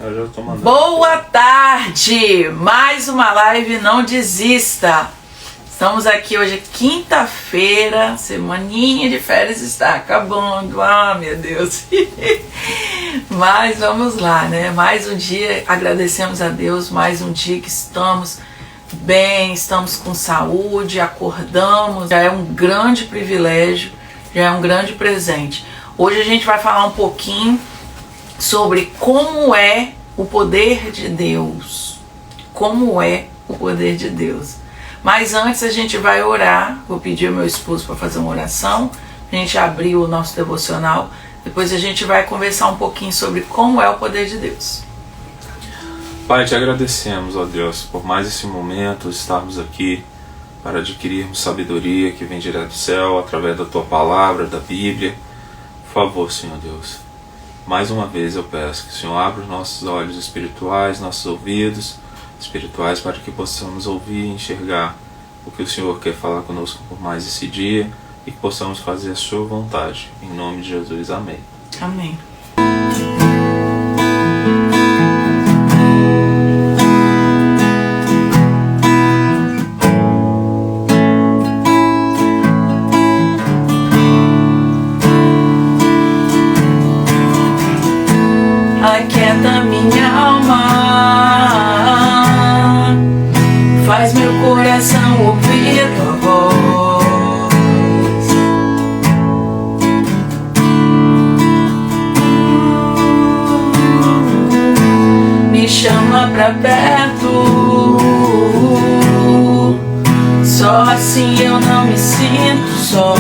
Eu já tô mandando. Boa tarde! Mais uma live Não Desista. Estamos aqui hoje, quinta-feira, semaninha de férias está acabando. Ah, meu Deus! Mas vamos lá, né? Mais um dia, agradecemos a Deus, mais um dia que estamos bem, estamos com saúde, acordamos. Já é um grande privilégio, já é um grande presente. Hoje a gente vai falar um pouquinho sobre como é o poder de Deus. Como é o poder de Deus. Mas antes a gente vai orar. Vou pedir ao meu esposo para fazer uma oração. A gente abrir o nosso devocional. Depois a gente vai conversar um pouquinho sobre como é o poder de Deus. Pai, te agradecemos, ó Deus, por mais esse momento, estarmos aqui para adquirirmos sabedoria que vem direto do céu, através da Tua Palavra, da Bíblia. Por favor, Senhor Deus, mais uma vez eu peço que o Senhor abra os nossos olhos espirituais, nossos ouvidos espirituais, para que possamos ouvir e enxergar o que o Senhor quer falar conosco por mais esse dia e que possamos fazer a Sua vontade. Em nome de Jesus, amém. Amém. Aquieta minha alma, faz meu coração ouvir tua voz. Me chama pra perto, só assim eu não me sinto só.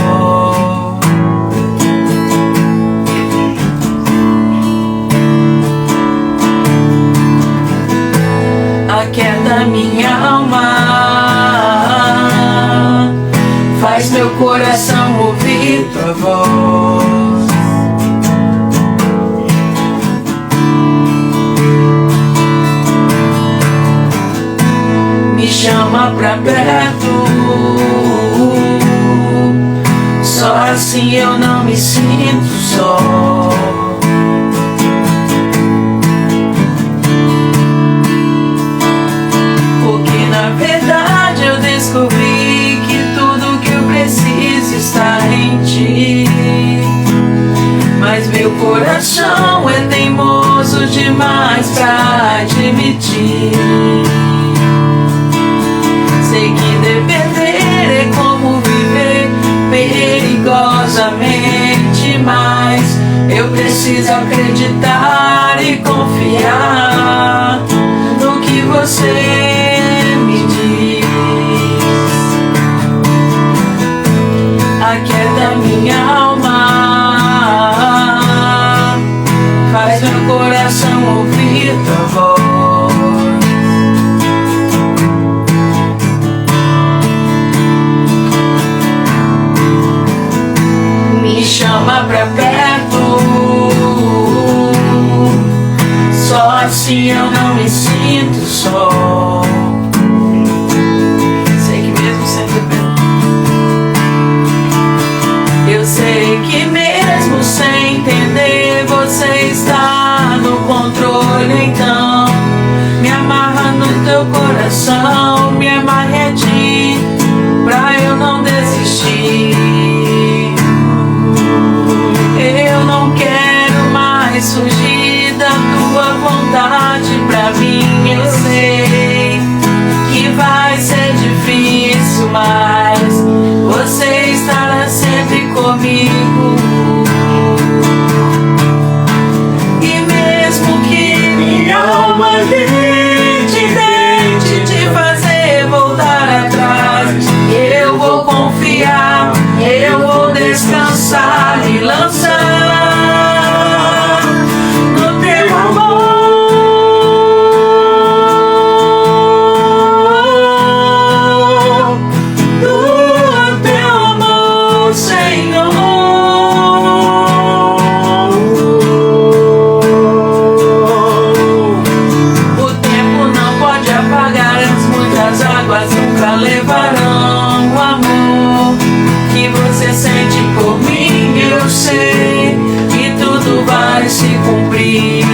Aquieta minha alma, faz meu coração ouvir tua voz. Me chama pra perto, só assim eu não me sinto só. Na verdade eu descobri que tudo que eu preciso está em ti. Mas meu coração é teimoso demais pra admitir. Sei que depender é como viver perigosamente, mas eu preciso acreditar e confiar no que você aquieta minha alma, faz meu coração ouvir tua voz. Me chama pra perto, só assim eu não me sinto só. Eu sei que mesmo sem entender, você está no controle. Então me amarra no teu coração, me amarre a ti, pra eu não desistir. Eu não quero mais fugir da tua vontade pra mim. Eu sei que vai ser difícil, mas você estará sempre comigo. E mesmo que minha alma tente te fazer voltar atrás, eu vou confiar, eu vou descansar e lançar no teu amor. Levarão o amor que você sente por mim. Eu sei que tudo vai se cumprir.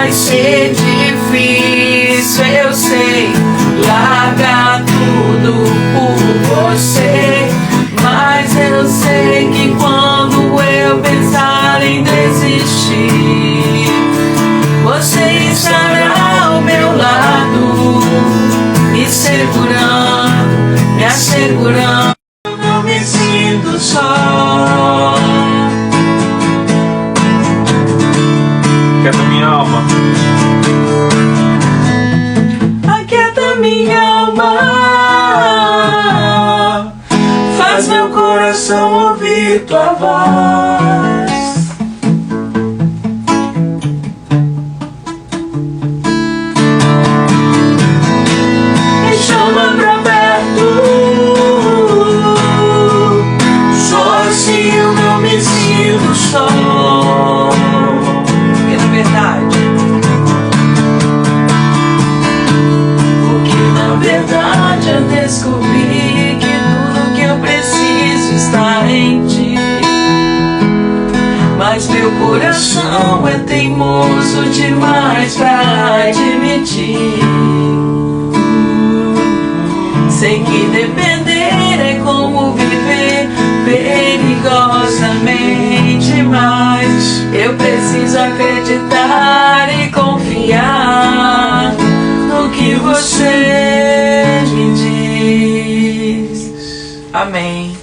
vai ser difícil, eu sei, largar tudo por você. Mas eu sei que quando eu pensar em desistir, você estará ao meu lado, me segurando, me assegurando. Não me sinto só. Quieta minha alma. Aquieta minha alma, faz meu coração ouvir tua voz. Me chama pra perto, só assim eu não me sinto só. Porque na verdade, eu descobri que tudo que eu preciso está em ti. Mas meu coração é teimoso demais pra admitir. Sei que depender é como viver perigosamente, mas eu preciso acreditar e confiar no que você me diz. Amém.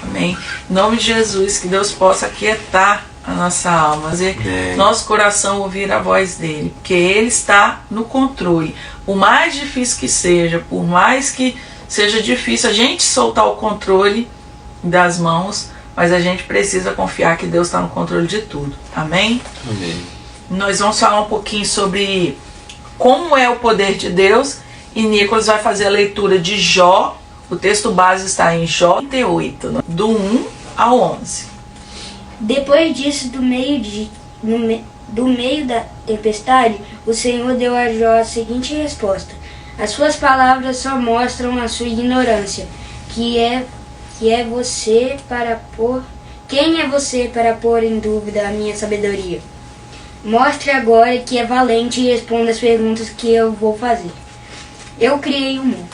Amém. Em nome de Jesus, que Deus possa aquietar a nossa alma, fazer nosso coração ouvir a voz dele, porque ele está no controle. Por mais difícil que seja, por mais que seja difícil a gente soltar o controle das mãos, mas a gente precisa confiar que Deus está no controle de tudo. Amém? Amém. Nós vamos falar um pouquinho sobre como é o poder de Deus, e Nicolas vai fazer a leitura de Jó. O texto base está em Jó 38, do 1 ao 11. Depois disso, do meio da tempestade, o Senhor deu a Jó a seguinte resposta: as suas palavras só mostram a sua ignorância. Quem é você para pôr em dúvida a minha sabedoria? Mostre agora que é valente e responda as perguntas que eu vou fazer. Eu criei o mundo.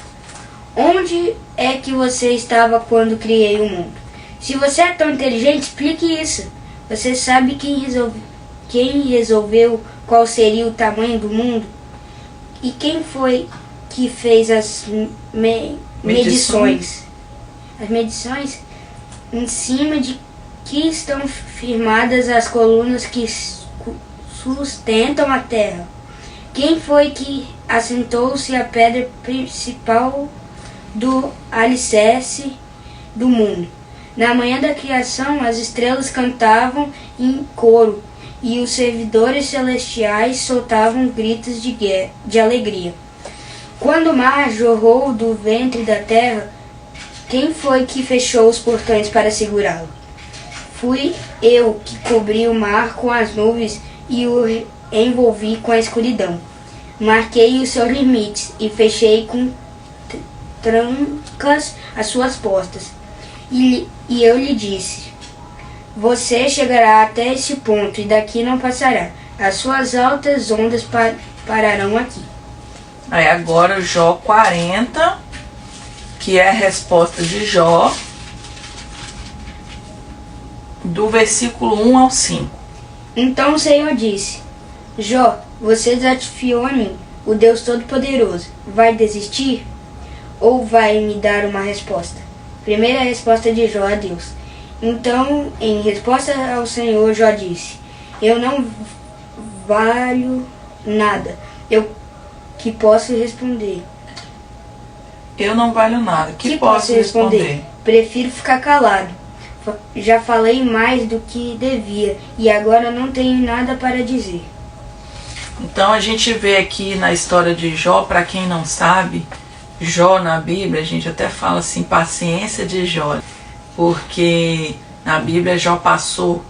Onde é que você estava quando criei o mundo? Se você é tão inteligente, explique isso. Você sabe quem resolveu qual seria o tamanho do mundo? E quem foi que fez as medições? As medições em cima de que estão firmadas as colunas que sustentam a terra. Quem foi que assentou-se a pedra principal do alicerce do mundo? Na manhã da criação, as estrelas cantavam em coro e os servidores celestiais soltavam gritos de alegria. Quando o mar jorrou do ventre da terra, quem foi que fechou os portões para segurá-lo? Fui eu que cobri o mar com as nuvens e o envolvi com a escuridão. Marquei os seus limites e fechei com trancas as suas portas. E eu lhe disse: você chegará até esse ponto e daqui não passará. As suas altas ondas pararão aqui. Aí agora Jó 40, que é a resposta de Jó, do versículo 1 ao 5. Então o Senhor disse: Jó, você desafiou a mim, o Deus Todo-Poderoso. Vai desistir? Ou vai me dar uma resposta? Primeira resposta de Jó a Deus. Então, em resposta ao Senhor, Jó disse: eu não valho nada. Eu que posso responder? Eu não valho nada. Que posso responder? Prefiro ficar calado. Já falei mais do que devia e agora não tenho nada para dizer. Então a gente vê aqui na história de Jó, para quem não sabe, Jó na Bíblia, a gente até fala assim, paciência de Jó, porque na Bíblia Jó passou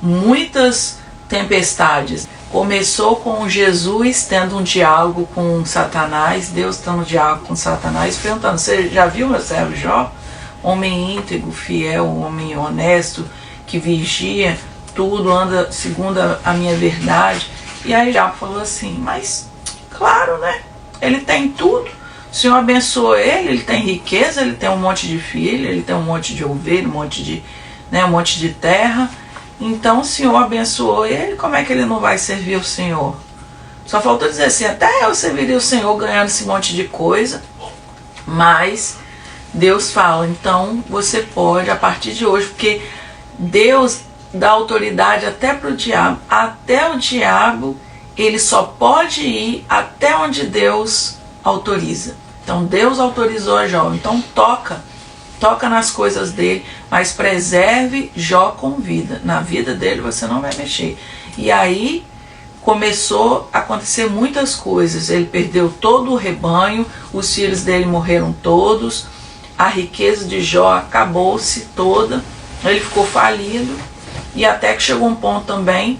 muitas tempestades. Começou com Jesus tendo um diálogo com Satanás, Deus tendo um diálogo com Satanás, perguntando: você já viu meu servo Jó? Homem íntegro, fiel, homem honesto, que vigia tudo, anda segundo a minha verdade. E aí Jó falou assim, mas claro, né? Ele tem tudo. O Senhor abençoou ele tem riqueza, ele tem um monte de filho, ele tem um monte de ovelha, um monte de terra. Então o Senhor abençoou ele, como é que ele não vai servir o Senhor? Só faltou dizer assim, até eu serviria o Senhor ganhando esse monte de coisa. Mas Deus fala, então você pode a partir de hoje, porque Deus dá autoridade até para o diabo. Até o diabo, ele só pode ir até onde Deus autoriza. Então Deus autorizou a Jó. Então toca nas coisas dele, mas preserve Jó com vida. Na vida dele você não vai mexer. E aí começou a acontecer muitas coisas. Ele perdeu todo o rebanho, os filhos dele morreram todos, a riqueza de Jó acabou-se toda, ele ficou falido, e até que chegou um ponto também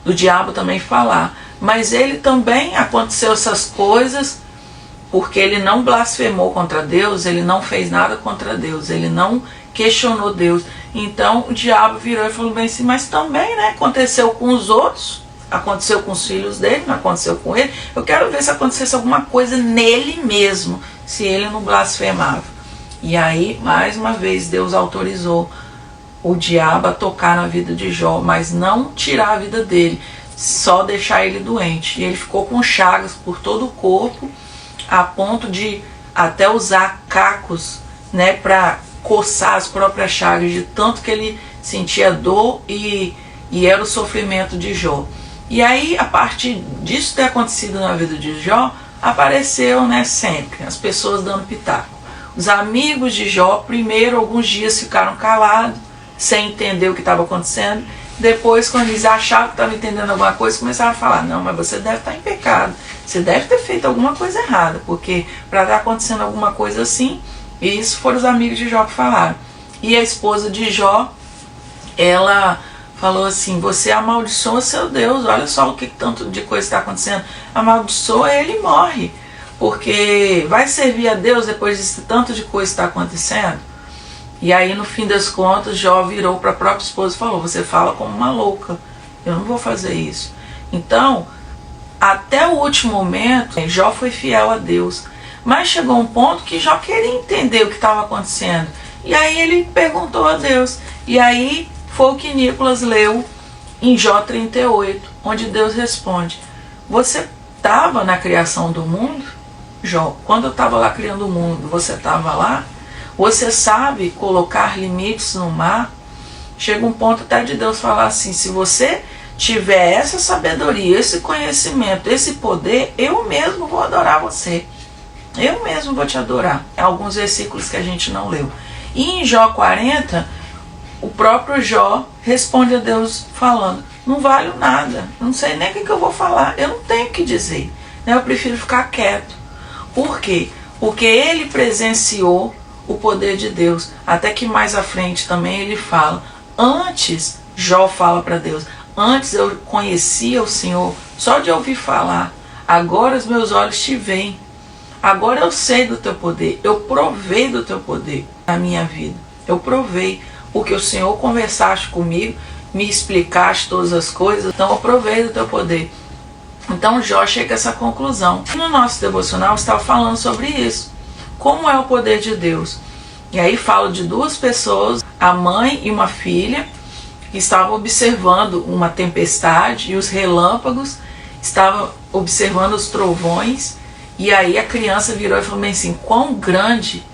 do diabo também falar. Mas ele também aconteceu essas coisas porque ele não blasfemou contra Deus, ele não fez nada contra Deus, ele não questionou Deus. Então o diabo virou e falou bem assim, mas também, né, aconteceu com os outros, aconteceu com os filhos dele, não aconteceu com ele. Eu quero ver se acontecesse alguma coisa nele mesmo, se ele não blasfemava. E aí, mais uma vez, Deus autorizou o diabo a tocar na vida de Jó, mas não tirar a vida dele, só deixar ele doente. E ele ficou com chagas por todo o corpo, a ponto de até usar cacos, né, para coçar as próprias chagas, de tanto que ele sentia dor e era o sofrimento de Jó. E aí, a partir disso ter acontecido na vida de Jó, apareceu, né, sempre as pessoas dando pitaco. Os amigos de Jó, primeiro, alguns dias ficaram calados, sem entender o que estava acontecendo. Depois, quando eles achavam que estavam entendendo alguma coisa, começaram a falar, não, mas você deve estar em pecado, você deve ter feito alguma coisa errada, porque para estar acontecendo alguma coisa assim. E isso foram os amigos de Jó que falaram. E a esposa de Jó, ela falou assim, você amaldiçoa seu Deus, olha só o que tanto de coisa está acontecendo, amaldiçoa ele e morre, porque vai servir a Deus depois de tanto de coisa está acontecendo. E aí, no fim das contas, Jó virou para a própria esposa e falou, você fala como uma louca, eu não vou fazer isso. Então, até o último momento, Jó foi fiel a Deus. Mas chegou um ponto que Jó queria entender o que estava acontecendo. E aí ele perguntou a Deus. E aí foi o que Nicolas leu em Jó 38, onde Deus responde, você estava na criação do mundo? Jó, quando eu estava lá criando o mundo, você estava lá? Você sabe colocar limites no mar? Chega um ponto até de Deus falar assim, se você tiver essa sabedoria, esse conhecimento, esse poder, eu mesmo vou adorar você. Eu mesmo vou te adorar. Alguns versículos que a gente não leu. E em Jó 40, o próprio Jó responde a Deus falando, não valho nada, não sei nem o que eu vou falar, eu não tenho o que dizer, eu prefiro ficar quieto. Por quê? Porque ele presenciou o poder de Deus. Até que mais à frente também ele fala, antes, Jó fala para Deus, antes eu conhecia o Senhor só de ouvir falar, agora os meus olhos te veem. Agora eu sei do teu poder, eu provei do teu poder na minha vida. Eu provei, porque o Senhor conversaste comigo, me explicaste todas as coisas, então eu provei do teu poder. Então Jó chega a essa conclusão. No nosso devocional estava falando sobre isso. Como é o poder de Deus? E aí falo de duas pessoas, a mãe e uma filha, que estavam observando uma tempestade e os relâmpagos, estavam observando os trovões. E aí a criança virou e falou assim, quão grande,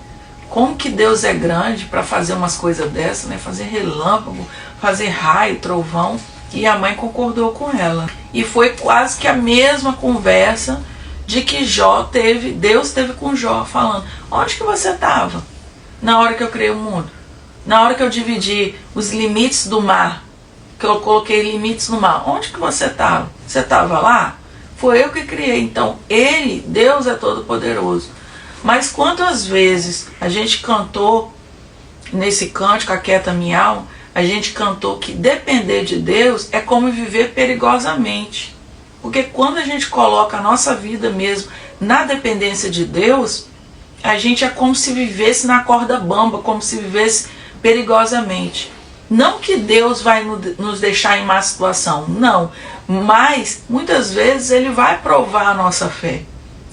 como que Deus é grande para fazer umas coisas dessas, né? Fazer relâmpago, fazer raio, trovão. E a mãe concordou com ela. E foi quase que a mesma conversa de que Deus teve com Jó, falando, onde que você estava na hora que eu criei o mundo? Na hora que eu dividi os limites do mar, que eu coloquei limites no mar, onde que você estava? Você estava lá? Foi eu que criei. Então, Deus é todo poderoso. Mas quantas vezes a gente cantou nesse cântico, Aquieta Minha Alma, a gente cantou que depender de Deus é como viver perigosamente. Porque quando a gente coloca a nossa vida mesmo na dependência de Deus, a gente é como se vivesse na corda bamba, como se vivesse perigosamente. Não que Deus vai nos deixar em má situação, não. Mas, muitas vezes, Ele vai provar a nossa fé.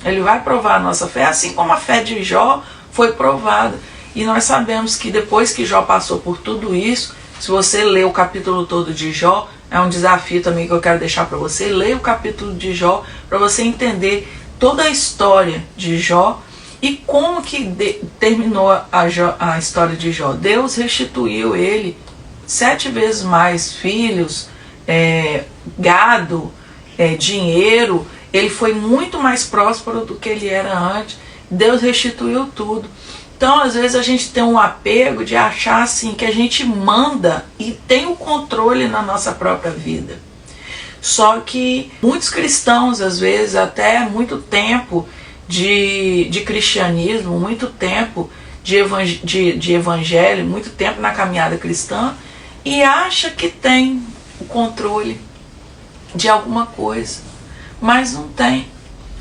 Ele vai provar a nossa fé, assim como a fé de Jó foi provada. E nós sabemos que depois que Jó passou por tudo isso, se você ler o capítulo todo de Jó, é um desafio também que eu quero deixar para você, leia o capítulo de Jó, para você entender toda a história de Jó e como que terminou a história de Jó. Deus restituiu ele 7 vezes mais filhos, gado, dinheiro. Ele foi muito mais próspero do que ele era antes. Deus restituiu tudo. Então, às vezes, a gente tem um apego de achar assim que a gente manda e tem o controle na nossa própria vida. Só que muitos cristãos, às vezes, até muito tempo de cristianismo, muito tempo de evangelho, muito tempo na caminhada cristã, e acha que tem o controle de alguma coisa, mas não tem.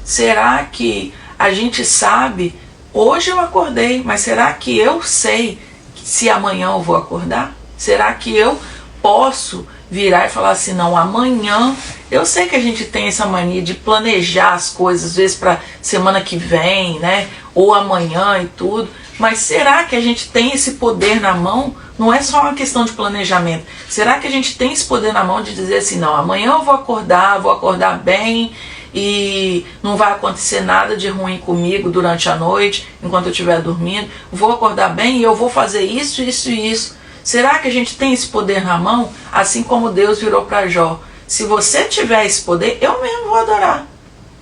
Será que a gente sabe? Hoje eu acordei, mas será que eu sei se amanhã eu vou acordar? Será que eu posso virar e falar assim, não, amanhã... Eu sei que a gente tem essa mania de planejar as coisas, às vezes para semana que vem, né? Ou amanhã e tudo. Mas será que a gente tem esse poder na mão? Não é só uma questão de planejamento. Será que a gente tem esse poder na mão de dizer assim, não, amanhã eu vou acordar bem e não vai acontecer nada de ruim comigo durante a noite, enquanto eu estiver dormindo, vou acordar bem e eu vou fazer isso, isso e isso. Será que a gente tem esse poder na mão? Assim como Deus virou para Jó. Se você tiver esse poder, eu mesmo vou adorar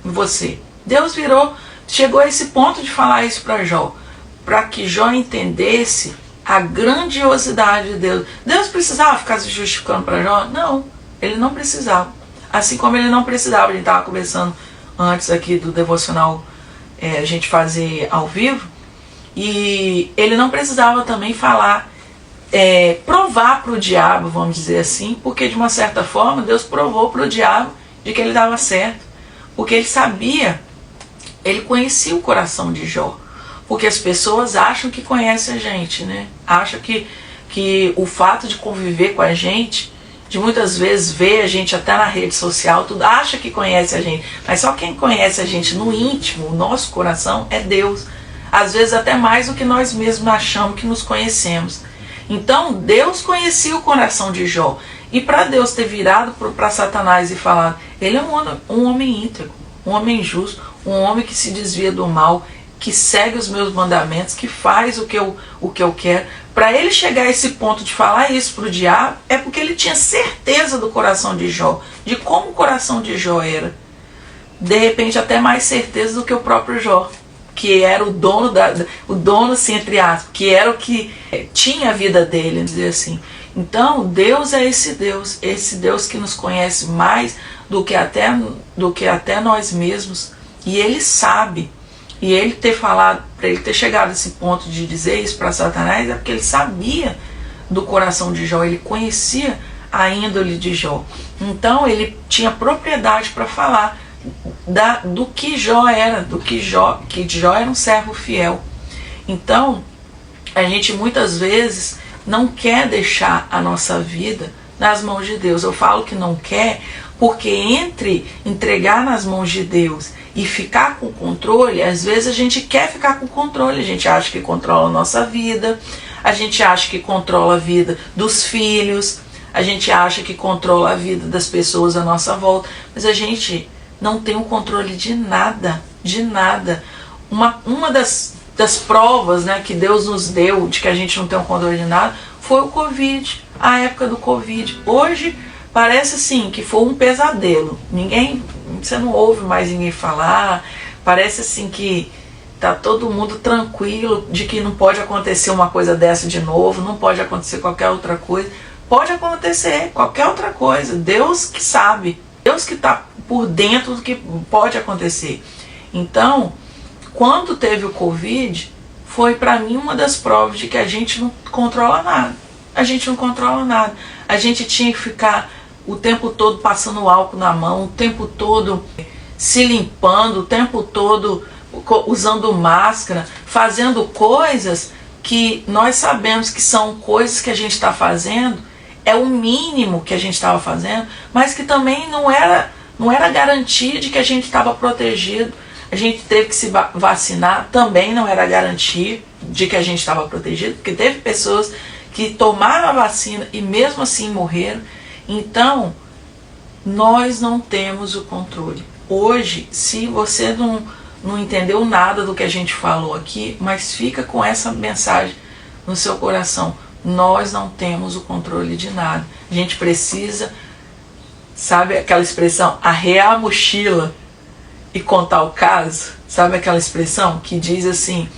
você. Deus chegou a esse ponto de falar isso para Jó, para que Jó entendesse a grandiosidade de Deus. Deus precisava ficar se justificando para Jó? Não, ele não precisava. Assim como ele não precisava, a gente estava conversando antes aqui do devocional, a gente fazer ao vivo, e ele não precisava também falar, provar para o diabo, vamos dizer assim, porque de uma certa forma Deus provou para o diabo de que ele dava certo, porque ele sabia, ele conhecia o coração de Jó, porque as pessoas acham que conhecem a gente, né? Acham que o fato de conviver com a gente, de muitas vezes ver a gente até na rede social, tudo, acha que conhece a gente, mas só quem conhece a gente no íntimo, o nosso coração, é Deus. Às vezes até mais do que nós mesmos achamos que nos conhecemos. Então Deus conhecia o coração de Jó, e para Deus ter virado para Satanás e falado, ele é um homem íntegro, um homem justo, um homem que se desvia do mal, que segue os meus mandamentos, que faz o que eu quero. Para ele chegar a esse ponto de falar isso para o diabo, é porque ele tinha certeza do coração de Jó, de como o coração de Jó era. De repente até mais certeza do que o próprio Jó, que era o dono, assim, entre aspas, que era o que tinha a vida dele, dizer assim. Então Deus é esse Deus que nos conhece mais do que até nós mesmos, e ele sabe. E ele ter falado, para ele ter chegado a esse ponto de dizer isso para Satanás, é porque ele sabia do coração de Jó, ele conhecia a índole de Jó. Então ele tinha propriedade para falar do que Jó era, que Jó era um servo fiel. Então a gente muitas vezes não quer deixar a nossa vida nas mãos de Deus. Eu falo que não quer porque entre entregar nas mãos de Deus e ficar com o controle, às vezes a gente quer ficar com o controle, a gente acha que controla a nossa vida, a gente acha que controla a vida dos filhos, a gente acha que controla a vida das pessoas à nossa volta, mas a gente não tem o controle de nada, de nada. Uma das provas, né, que Deus nos deu de que a gente não tem o controle de nada foi o Covid, a época do Covid. Hoje parece assim que foi um pesadelo, você não ouve mais ninguém falar, parece assim que tá todo mundo tranquilo de que não pode acontecer uma coisa dessa de novo, não pode acontecer qualquer outra coisa, pode acontecer qualquer outra coisa, Deus que sabe, Deus que está por dentro do que pode acontecer. Então, quando teve o Covid, foi para mim uma das provas de que a gente não controla nada, a gente não controla nada, a gente tinha que ficar o tempo todo passando álcool na mão, o tempo todo se limpando, o tempo todo usando máscara, fazendo coisas que nós sabemos que são coisas que a gente está fazendo, é o mínimo que a gente estava fazendo, mas que também não era garantia de que a gente estava protegido. A gente teve que se vacinar, também não era garantia de que a gente estava protegido, porque teve pessoas que tomaram a vacina e mesmo assim morreram. Então, nós não temos o controle. Hoje, se você não entendeu nada do que a gente falou aqui, mas fica com essa mensagem no seu coração: nós não temos o controle de nada. A gente precisa, sabe aquela expressão, arrear a mochila e contar o caso? Sabe aquela expressão que diz assim,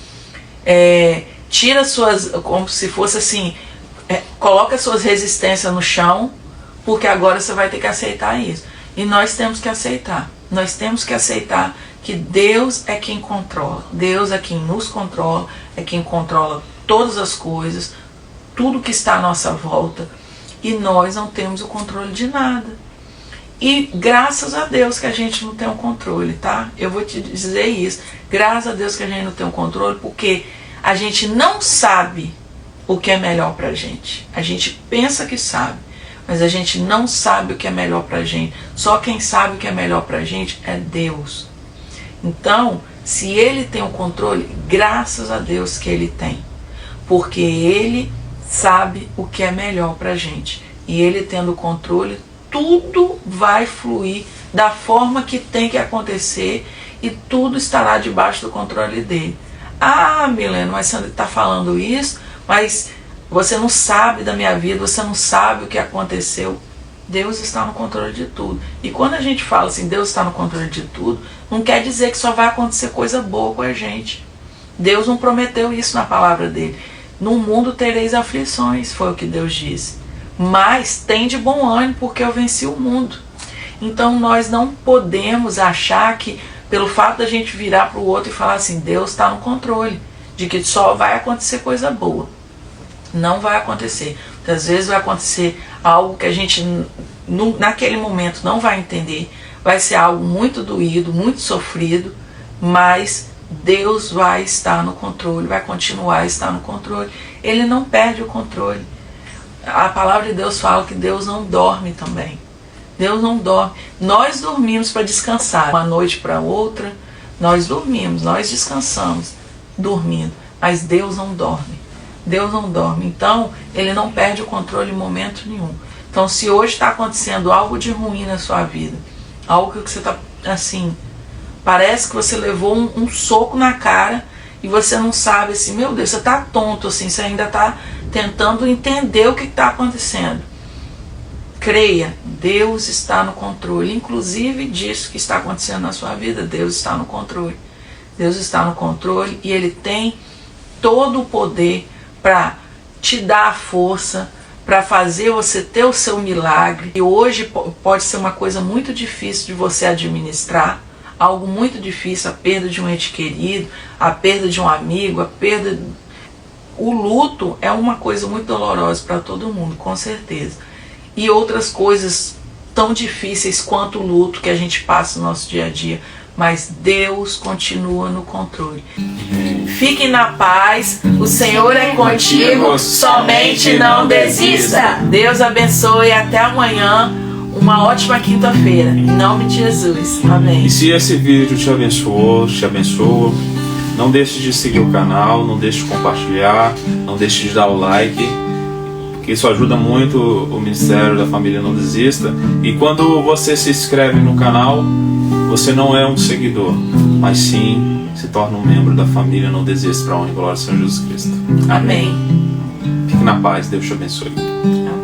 tira suas, como se fosse assim, coloca suas resistências no chão, porque agora você vai ter que aceitar isso. E nós temos que aceitar. Nós temos que aceitar que Deus é quem controla. Deus é quem nos controla, é quem controla todas as coisas, tudo que está à nossa volta. E nós não temos o controle de nada. E graças a Deus que a gente não tem o controle, tá? Eu vou te dizer isso. Graças a Deus que a gente não tem o controle, porque a gente não sabe o que é melhor pra gente. A gente pensa que sabe, mas a gente não sabe o que é melhor pra gente. Só quem sabe o que é melhor pra gente é Deus. Então, se Ele tem o controle, graças a Deus que Ele tem. Porque Ele sabe o que é melhor pra gente. E Ele tendo o controle, tudo vai fluir da forma que tem que acontecer e tudo estará debaixo do controle dele. Ah, Milena, mas você está falando isso, mas você não sabe da minha vida, você não sabe o que aconteceu. Deus está no controle de tudo. E quando a gente fala assim, Deus está no controle de tudo, não quer dizer que só vai acontecer coisa boa com a gente. Deus não prometeu isso na palavra dele. No mundo tereis aflições, foi o que Deus disse. Mas tem de bom ânimo, porque eu venci o mundo. Então nós não podemos achar que, pelo fato da gente virar para o outro e falar assim, Deus está no controle, de que só vai acontecer coisa boa. Não vai acontecer. Muitas vezes vai acontecer algo que a gente, naquele momento, não vai entender. Vai ser algo muito doído, muito sofrido, mas Deus vai estar no controle, vai continuar a estar no controle. Ele não perde o controle. A palavra de Deus fala que Deus não dorme também. Deus não dorme. Nós dormimos para descansar. Uma noite para outra, nós dormimos, nós descansamos dormindo. Mas Deus não dorme. Deus não dorme. Então, Ele não perde o controle em momento nenhum. Então, se hoje está acontecendo algo de ruim na sua vida, algo que você está assim, parece que você levou um soco na cara e você não sabe assim, meu Deus, você está tonto assim, você ainda está tentando entender o que está acontecendo. Creia, Deus está no controle, inclusive disso que está acontecendo na sua vida. Deus está no controle. Deus está no controle e Ele tem todo o poder para te dar a força, para fazer você ter o seu milagre. E hoje pode ser uma coisa muito difícil de você administrar, algo muito difícil, a perda de um ente querido, a perda de um amigo, a perda... O luto é uma coisa muito dolorosa para todo mundo, com certeza. E outras coisas tão difíceis quanto o luto que a gente passa no nosso dia a dia. Mas Deus continua no controle. Fiquem na paz, o Senhor é contigo, somente não desista. Deus abençoe e até amanhã. Uma ótima quinta-feira, em nome de Jesus. Amém. E se esse vídeo te abençoou, não deixe de seguir o canal, não deixe de compartilhar, não deixe de dar o like, porque isso ajuda muito o Ministério da Família Não Desista. E quando você se inscreve no canal, você não é um seguidor, mas sim se torna um membro da família Não Desista, para a honra e glória do Senhor Jesus Cristo. Amém. Fique na paz, Deus te abençoe. Amém.